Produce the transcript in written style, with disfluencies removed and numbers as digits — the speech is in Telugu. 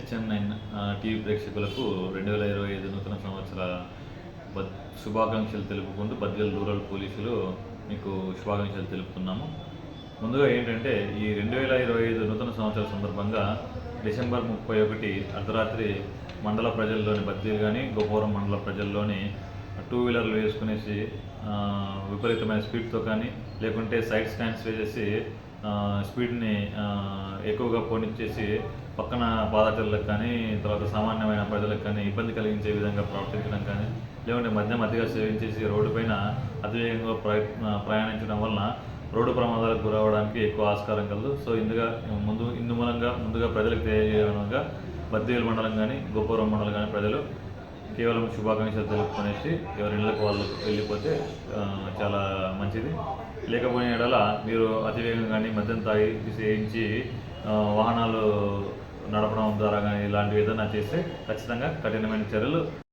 HN9 టీవీ ప్రేక్షకులకు 2025 నూతన సంవత్సర శుభాకాంక్షలు తెలుపుకుంటూ బద్వేల్ రూరల్ పోలీసులు మీకు శుభాకాంక్షలు తెలుపుతున్నాము. ముందుగా ఏంటంటే ఈ 2025 నూతన సంవత్సర సందర్భంగా డిసెంబర్ 31 అర్ధరాత్రి మండల ప్రజల్లోని బద్వేల్ కానీ గోపవరం మండల ప్రజల్లోని టూ వీలర్లు వేసుకునేసి విపరీతమైన స్పీడ్తో కానీ లేకుంటే సైడ్ స్టాండ్స్ వేసేసి స్పీడ్ని ఎక్కువగా పోనిచ్చేసి పక్కన పాదచారులకు కానీ తర్వాత సామాన్యమైన ప్రజలకు కానీ ఇబ్బంది కలిగించే విధంగా ప్రవర్తించడం కానీ లేకుంటే మద్యం అతిగా సేవించేసి రోడ్డుపైన అతివేగంగా ప్రయాణించడం వలన రోడ్డు ప్రమాదాలకు గురవడానికి ఎక్కువ ఆస్కారం కలదు. సో ఇందు మూలంగా ముందుగా ప్రజలకు తెలియజేయడంగా బద్వేల్ మండలం కానీ గోపవరం మండలం కానీ ప్రజలు కేవలం శుభాకాంక్షలు తెలుపుకునేసి ఎవరి ఇళ్ళకు వాళ్ళు వెళ్ళిపోతే చాలా మంచిది. లేకపోయిన ఎడల మీరు అతివేగం కానీ మద్యం తాగి సేవించి వాహనాలు నడపడం ద్వారా కానీ ఇలాంటివి ఏదైనా చేస్తే ఖచ్చితంగా కఠినమైన చర్యలు